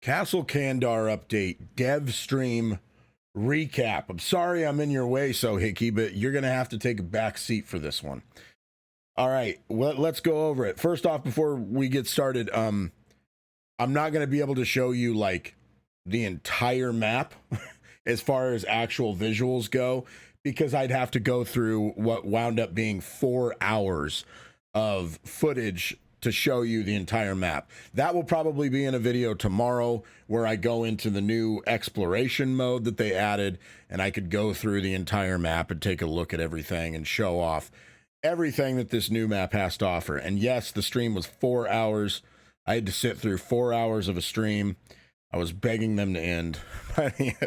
Castle Kandar update, dev stream recap. I'm sorry I'm in your way, so Hickey, but you're going to have to take a back seat for this one. All right, well, let's go over it. First off, before we get started, I'm not going to be able to show you like the entire map as far as actual visuals go, because I'd have to go through what wound up being 4 hours of footage to show you the entire map. That will probably be in a video tomorrow where I go into the new exploration mode that they added, and I could go through the entire map and take a look at everything and show off everything that this new map has to offer. And yes, the stream was 4 hours. I had to sit through 4 hours of a stream. I was begging them to end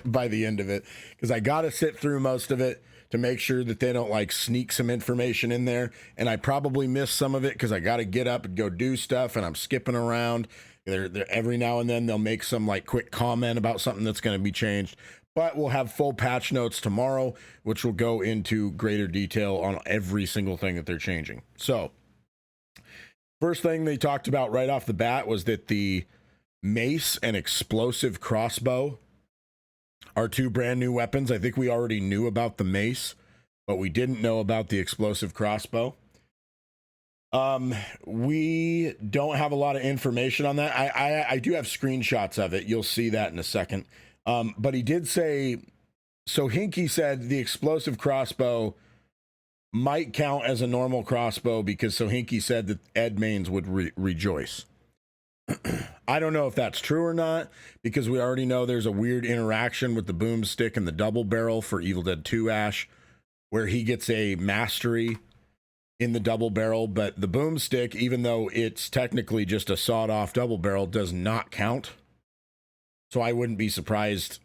by the end of it, because I got to sit through most of it to make sure that they don't like sneak some information in there. And I probably missed some of it because I got to get up and go do stuff, and I'm skipping around. They're every now and then they'll make some like quick comment about something that's going to be changed. But we'll have full patch notes tomorrow, which will go into greater detail on every single thing that they're changing. So first thing they talked about right off the bat was that the mace and explosive crossbow are 2 brand new weapons. I think we already knew about the mace, but we didn't know about the explosive crossbow. We don't have a lot of information on that. I do have screenshots of it. You'll see that in a second. But he did say, so Hinky said the explosive crossbow might count as a normal crossbow, because so Hinky said that Ed Mains would rejoice. I don't know if that's true or not, because we already know there's a weird interaction with the boomstick and the double barrel for Evil Dead 2 Ash, where he gets a mastery in the double barrel, but the boomstick, even though it's technically just a sawed-off double barrel, does not count. So I wouldn't be surprised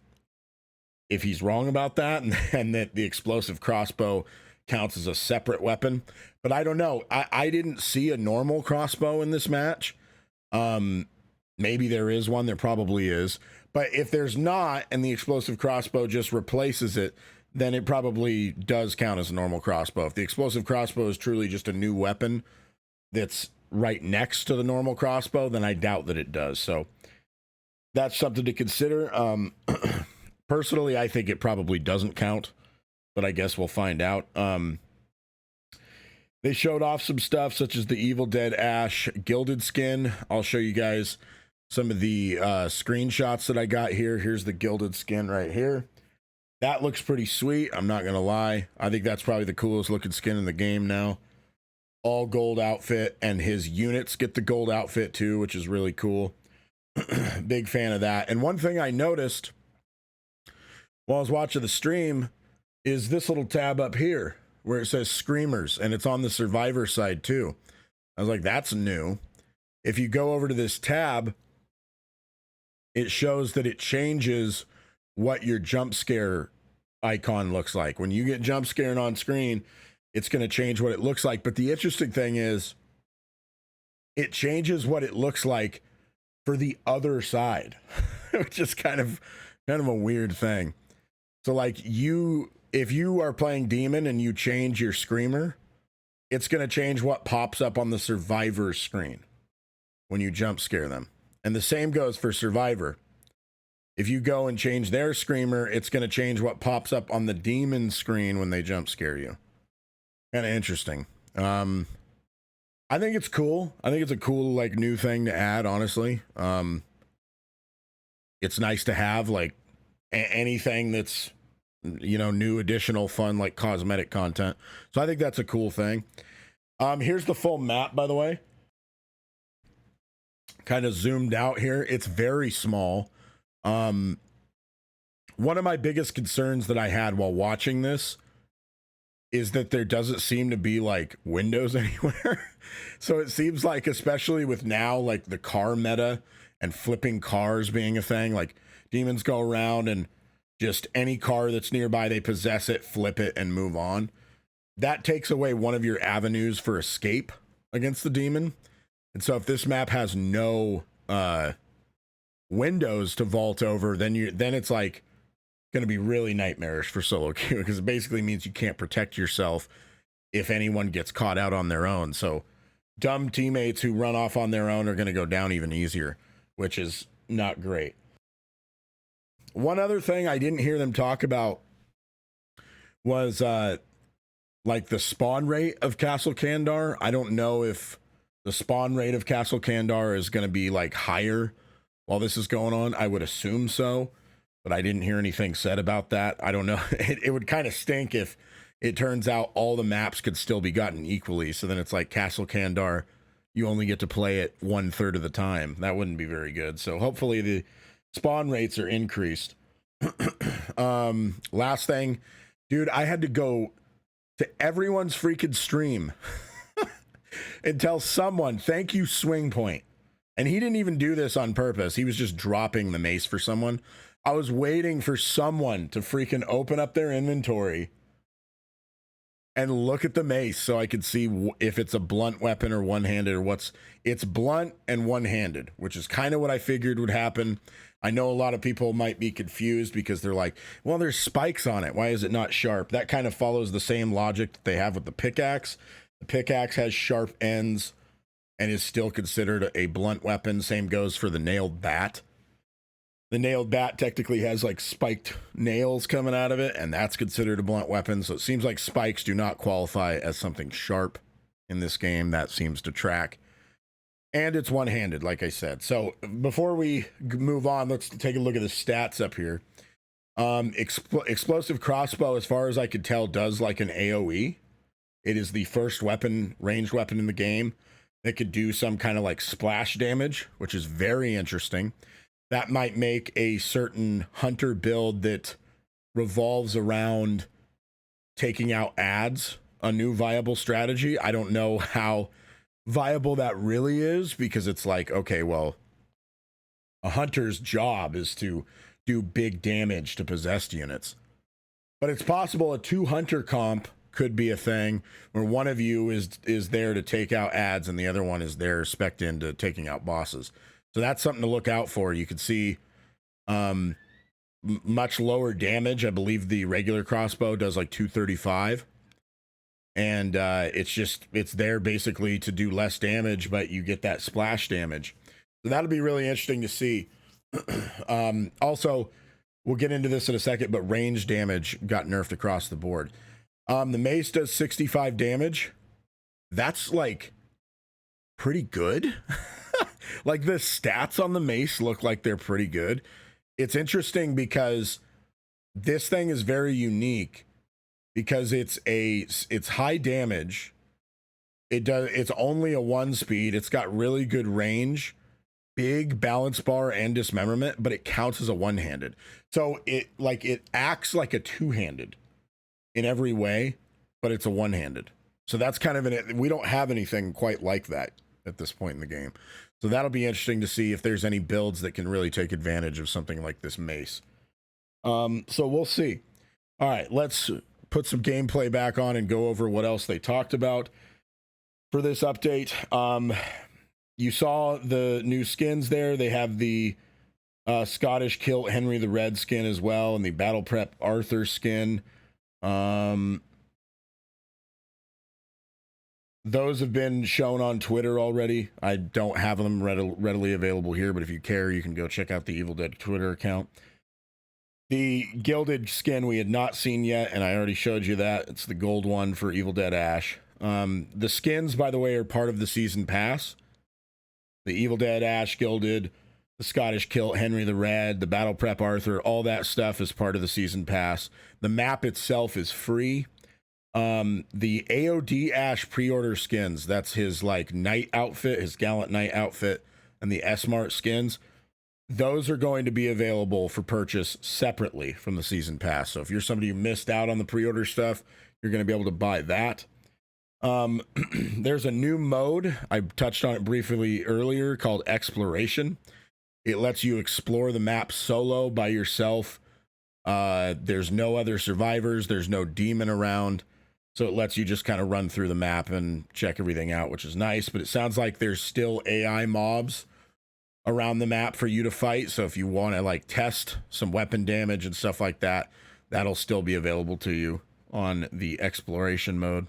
if he's wrong about that, and that the explosive crossbow counts as a separate weapon. But I don't know. I didn't see a normal crossbow in this match. Maybe there is one. There probably is. But if there's not, and the explosive crossbow just replaces it, then it probably does count as a normal crossbow. If the explosive crossbow is truly just a new weapon that's right next to the normal crossbow, then I doubt that it does. So that's something to consider. Personally, I think it probably doesn't count, but I guess we'll find out. They showed off some stuff such as the Evil Dead Ash Gilded Skin. I'll show you guys some of the screenshots that I got here. Here's the Gilded Skin right here. That looks pretty sweet. I'm not going to lie. I think that's probably the coolest looking skin in the game now. All gold outfit, and his units get the gold outfit too, which is really cool. Big fan of that. And one thing I noticed while I was watching the stream is this little tab up here where it says Screamers, and it's on the Survivor side too. I was like, that's new. If you go over to this tab, it shows that it changes what your jump scare icon looks like. When you get jump scared on screen, it's going to change what it looks like. But the interesting thing is, it changes what it looks like for the other side, which is kind of a weird thing. So like if you are playing Demon and you change your Screamer, it's going to change what pops up on the Survivor screen when you jump scare them. And the same goes for Survivor. If you go and change their Screamer, it's going to change what pops up on the Demon screen when they jump scare you. Kind of interesting. I think it's cool. I think it's a cool, like, new thing to add, honestly. It's nice to have, like, anything that's, you know, new, additional, fun, like, cosmetic content. So I think that's a cool thing. Here's the full map, by the way. Kind of zoomed out here. It's very small. One of my biggest concerns that I had while watching this is that there doesn't seem to be like windows anywhere. So it seems like, especially with now, like the car meta and flipping cars being a thing, like demons go around and just any car that's nearby, they possess it, flip it, and move on. That takes away one of your avenues for escape against the demon. And so if this map has no windows to vault over, then it's like going to be really nightmarish for solo queue, because it basically means you can't protect yourself if anyone gets caught out on their own. So dumb teammates who run off on their own are going to go down even easier, which is not great. One other thing I didn't hear them talk about was like the spawn rate of Castle Kandar. I don't know if the spawn rate of Castle Kandar is going to be like higher while this is going on. I would assume so, but I didn't hear anything said about that. I don't know. It would kind of stink if it turns out all the maps could still be gotten equally. So then it's like Castle Kandar, you only get to play it 1/3 of the time. That wouldn't be very good. So hopefully the spawn rates are increased. Last thing, dude, I had to go to everyone's freaking stream and tell someone, thank you, Swing Point. And he didn't even do this on purpose. He was just dropping the mace for someone. I was waiting for someone to freaking open up their inventory and look at the mace so I could see if it's a blunt weapon or one-handed or it's blunt and one-handed, which is kind of what I figured would happen. I know a lot of people might be confused because they're like, well, there's spikes on it. Why is it not sharp? That kind of follows the same logic that they have with the pickaxe. The pickaxe has sharp ends and is still considered a blunt weapon. Same goes for the nailed bat. The nailed bat technically has like spiked nails coming out of it, and that's considered a blunt weapon. So it seems like spikes do not qualify as something sharp in this game. That seems to track. And it's one-handed, like I said. So before we move on, let's take a look at the stats up here. Explosive crossbow, as far as I could tell, does like an AoE. It is the first weapon, ranged weapon in the game that could do some kind of like splash damage, which is very interesting. That might make a certain hunter build that revolves around taking out ads a new viable strategy. I don't know how viable that really is, because it's like, okay, well, a hunter's job is to do big damage to possessed units. But it's possible a 2-hunter comp could be a thing where one of you is there to take out ads and the other one is there spec'd into taking out bosses. So that's something to look out for. You can see much lower damage. I believe the regular crossbow does like 235. And it's there basically to do less damage, but you get that splash damage. So that'll be really interesting to see. Also, we'll get into this in a second, but range damage got nerfed across the board. The mace does 65 damage. That's like pretty good. Like the stats on the mace look like they're pretty good. It's interesting because this thing is very unique because it's high damage. It's only a 1-speed. It's got really good range, big balance bar and dismemberment, but it counts as a one-handed. So it acts like a two-handed in every way, but it's a one-handed. So that's kind of we don't have anything quite like that at this point in the game. So that'll be interesting to see if there's any builds that can really take advantage of something like this mace. So we'll see. All right, let's put some gameplay back on and go over what else they talked about for this update. You saw the new skins there. They have the Scottish Kilt Henry the Red skin as well, and the Battle Prep Arthur skin. Those have been shown on Twitter already. I don't have them readily available here, but if you care, you can go check out the Evil Dead Twitter account. The Gilded Skin we had not seen yet, and I already showed you that. It's the gold one for Evil Dead Ash. The skins, by the way, are part of the season pass. The Evil Dead Ash Gilded, the Scottish Kilt Henry the Red, the Battle Prep Arthur, all that stuff is part of the season pass. The map itself is free. The AOD Ash pre-order skins, that's his like knight outfit, his gallant knight outfit, and the S-Mart skins, those are going to be available for purchase separately from the season pass. So if you're somebody who missed out on the pre-order stuff, you're going to be able to buy that. There's a new mode, I touched on it briefly earlier, called Exploration. It lets you explore the map solo by yourself. There's no other survivors, there's no demon around. So it lets you just kind of run through the map and check everything out, which is nice. But it sounds like there's still AI mobs around the map for you to fight. So if you want to like test some weapon damage and stuff like that, that'll still be available to you on the exploration mode.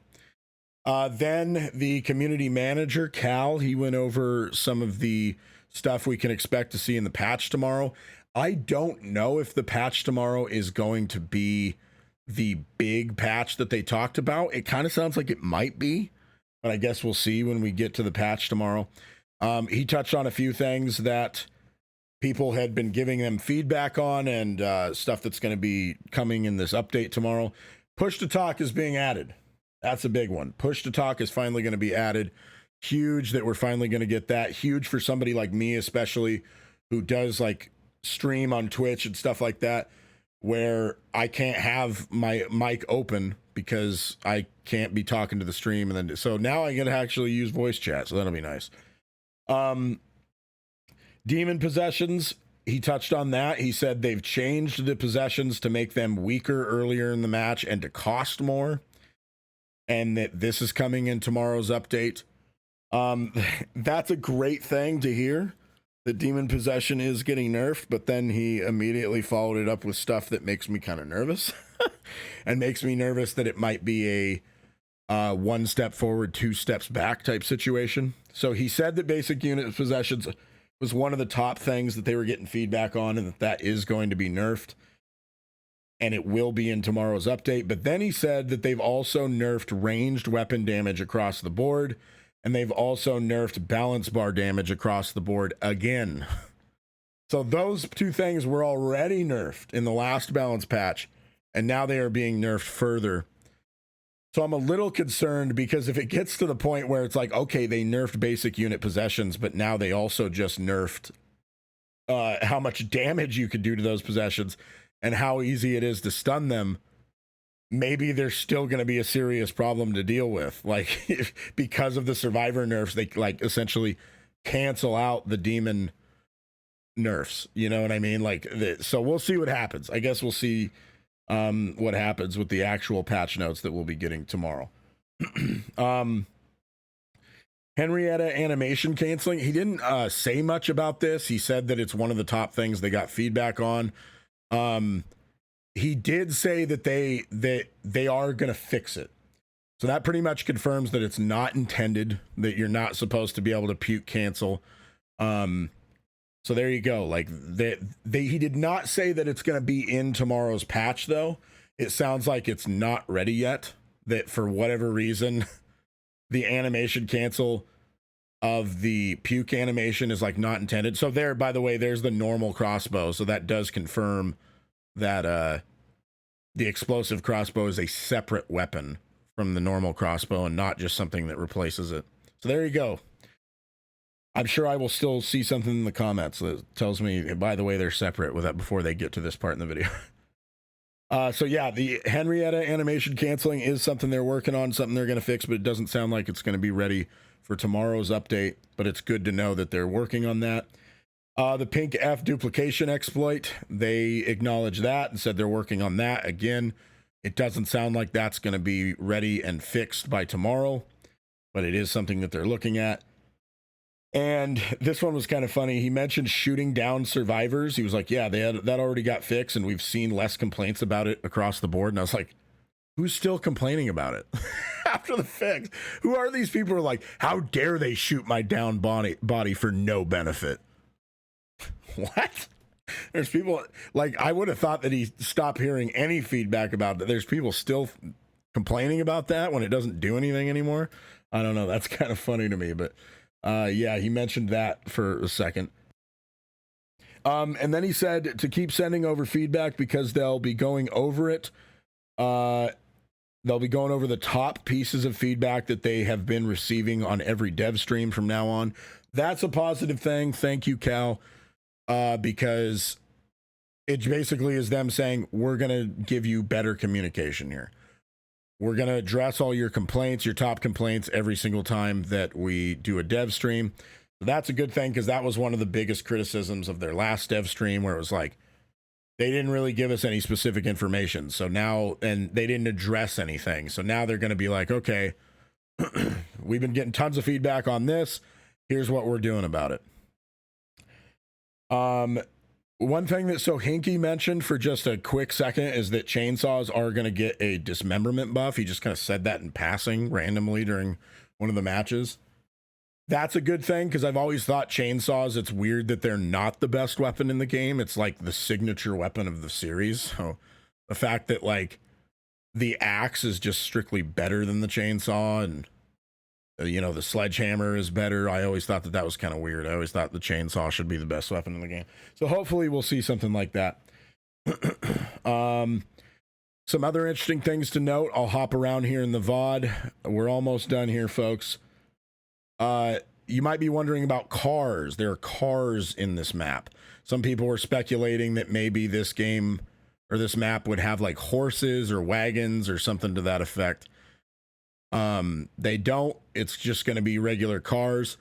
Then the community manager, Cal, he went over some of the stuff we can expect to see in the patch tomorrow. I don't know if the patch tomorrow is going to be the big patch that they talked about. It kind of sounds like it might be, but I guess we'll see when we get to the patch tomorrow. He touched on a few things that people had been giving them feedback on, and stuff that's going to be coming in this update tomorrow. Push to talk is being added. That's a big one. Push to talk is finally going to be added. Huge that we're finally going to get that. Huge for somebody like me, especially, who does like stream on Twitch and stuff like that, where I can't have my mic open because I can't be talking to the stream. And then, so now I get to actually use voice chat. So that'll be nice. Demon possessions, he touched on that. He said they've changed the possessions to make them weaker earlier in the match and to cost more, and that this is coming in tomorrow's update. That's a great thing to hear, that demon possession is getting nerfed, but then he immediately followed it up with stuff that makes me kind of nervous and makes me nervous that it might be a one step forward, two steps back type situation. So he said that basic unit possessions was one of the top things that they were getting feedback on, and that is going to be nerfed, and it will be in tomorrow's update. But then he said that they've also nerfed ranged weapon damage across the board, and they've also nerfed balance bar damage across the board again. So those two things were already nerfed in the last balance patch, and now they are being nerfed further. So I'm a little concerned, because if it gets to the point where it's like, okay, they nerfed basic unit possessions, but now they also just nerfed how much damage you could do to those possessions and how easy it is to stun them, maybe there's still going to be a serious problem to deal with. Like, because of the survivor nerfs, they like essentially cancel out the demon nerfs. You know what I mean? Like, so we'll see what happens. I guess we'll see what happens with the actual patch notes that we'll be getting tomorrow. Henrietta animation canceling. He didn't say much about this. He said that it's one of the top things they got feedback on. He did say that they are going to fix it. So that pretty much confirms that it's not intended, that you're not supposed to be able to puke cancel. So there you go. Like, he did not say that it's going to be in tomorrow's patch, though. It sounds like it's not ready yet, that for whatever reason, the animation cancel of the puke animation is like not intended. So there, by the way, there's the normal crossbow. So that does confirm that the explosive crossbow is a separate weapon from the normal crossbow and not just something that replaces it. So there you go. I'm sure I will still see something in the comments that tells me, by the way, they're separate with that before they get to this part in the video. So yeah, the Henrietta animation canceling is something they're working on, something they're going to fix, but it doesn't sound like it's going to be ready for tomorrow's update, but it's good to know that they're working on that. The pink F duplication exploit, they acknowledged that and said they're working on that. Again, it doesn't sound like that's going to be ready and fixed by tomorrow, but it is something that they're looking at. And this one was kind of funny. He mentioned shooting down survivors. He was like, yeah, that already got fixed, and we've seen less complaints about it across the board. And I was like, who's still complaining about it after the fix? Who are these people who are like, how dare they shoot my down body for no benefit? What? There's people, like, I would have thought that he stopped hearing any feedback about that. There's people still complaining about that when it doesn't do anything anymore. I don't know. That's kind of funny to me, but yeah, he mentioned that for a second. And then he said to keep sending over feedback because they'll be going over it. They'll be going over the top pieces of feedback that they have been receiving on every dev stream from now on. That's a positive thing. Thank you, Cal. Because it basically is them saying, we're going to give you better communication here. We're going to address all your complaints, your top complaints, every single time that we do a dev stream. That's a good thing, because that was one of the biggest criticisms of their last dev stream, where it was like, they didn't really give us any specific information. So now, and they didn't address anything. So now they're going to be like, okay, we've been getting tons of feedback on this. Here's what we're doing about it. One thing that Hinky mentioned for just a quick second is that chainsaws are going to get a dismemberment buff. He just kind of said that in passing randomly during one of the matches. That's a good thing, because I've always thought chainsaws, it's weird that they're not the best weapon in the game. It's like the signature weapon of the series. So the fact that like the axe is just strictly better than the chainsaw, and you know, the sledgehammer is better. I always thought that that was kind of weird. I always thought the chainsaw should be the best weapon in the game. So hopefully we'll see something like that. Some other interesting things to note. I'll hop around here in the VOD. We're almost done here, folks. You might be wondering about cars. There are cars in this map. Some people were speculating that maybe this game or this map would have like horses or wagons or something to that effect. They don't. It's just going to be regular cars,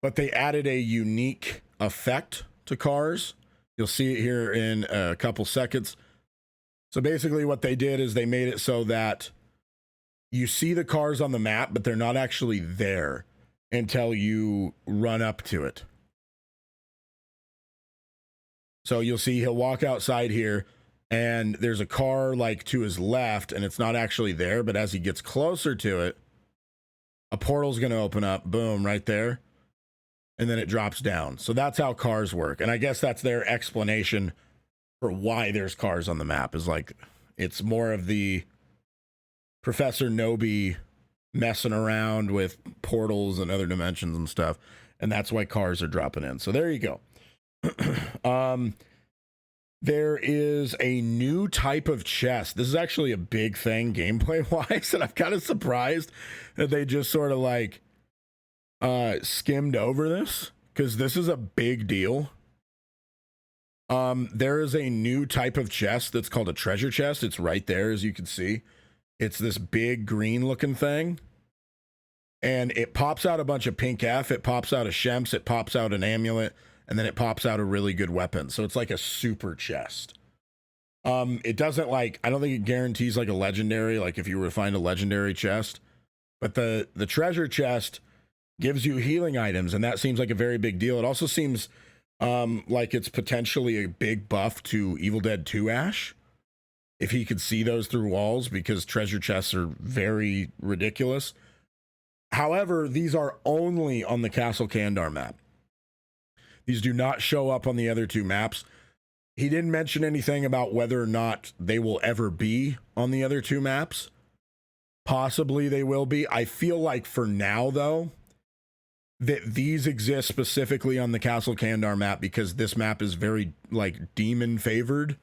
but they added a unique effect to cars. You'll see it here in a couple seconds. So basically what they did is they made it so that you see the cars on the map, but they're not actually there until you run up to it. So you'll see he'll walk outside here and there's a car like to his left and it's not actually there, but as he gets closer to it, a portal's going to open up, boom, right there. And then it drops down. So that's how cars work. And I guess that's their explanation for why there's cars on the map, is like, it's more of the Professor Nobi messing around with portals and other dimensions and stuff. And that's why cars are dropping in. So there you go. There is a new type of chest. This is actually a big thing gameplay wise. And I'm kind of surprised that they just sort of like skimmed over this, because this is a big deal. There is a new type of chest that's called a treasure chest. It's right there, as you can see. It's this big green looking thing. And it pops out a bunch of pink F. It pops out a Shemps. It pops out an amulet. And then it pops out a really good weapon. So it's like a super chest. It doesn't like, I don't think it guarantees like a legendary, like if you were to find a legendary chest. But the treasure chest gives you healing items. And that seems like a very big deal. It also seems like it's potentially a big buff to Evil Dead 2 Ash, if he could see those through walls, because treasure chests are very ridiculous. However, these are only on the Castle Kandar map. These do not show up on the other two maps. He didn't mention anything about whether or not they will ever be on the other two maps. Possibly they will be. I feel like for now, though, that these exist specifically on the Castle Kandar map, because this map is very like demon favored,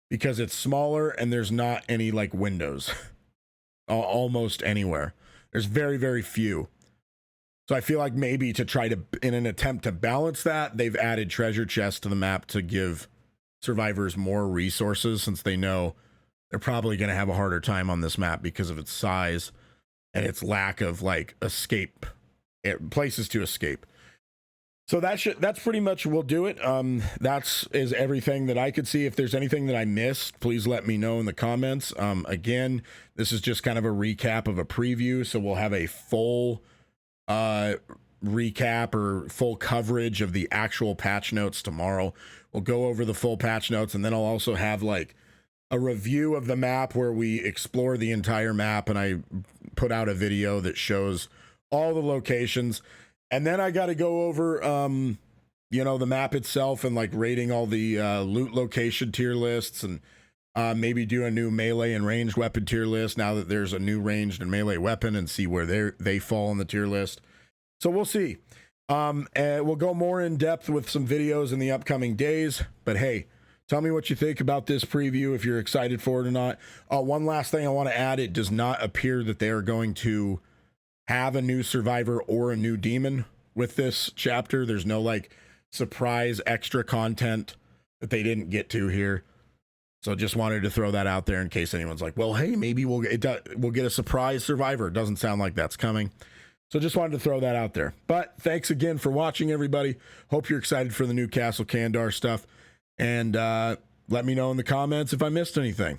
because it's smaller and there's not any like windows almost anywhere. There's very, very few. So I feel like maybe to try to, in an attempt to balance that, they've added treasure chests to the map to give survivors more resources, since they know they're probably going to have a harder time on this map because of its size and its lack of like escape, places to escape. So that's pretty much will do it. That's everything that I could see. If there's anything that I missed, please let me know in the comments. Again, this is just kind of a recap of a preview, so we'll have a full recap or full coverage of the actual patch notes tomorrow. We'll go over the full patch notes, and then I'll also have like a review of the map where we explore the entire map, and I put out a video that shows all the locations. And then I got to go over, you know, the map itself and like rating all the loot location tier lists, and maybe do a new melee and ranged weapon tier list now that there's a new ranged and melee weapon, and see where they fall in the tier list. So we'll see. And we'll go more in depth with some videos in the upcoming days. But hey, tell me what you think about this preview, if you're excited for it or not. One last thing I want to add, it does not appear that they are going to have a new survivor or a new demon with this chapter. There's no like surprise extra content that they didn't get to here. So just wanted to throw that out there in case anyone's like, well, hey, maybe we'll get a surprise survivor. It doesn't sound like that's coming. So just wanted to throw that out there. But thanks again for watching, everybody. Hope you're excited for the new Castle Kandar stuff. And let me know in the comments if I missed anything.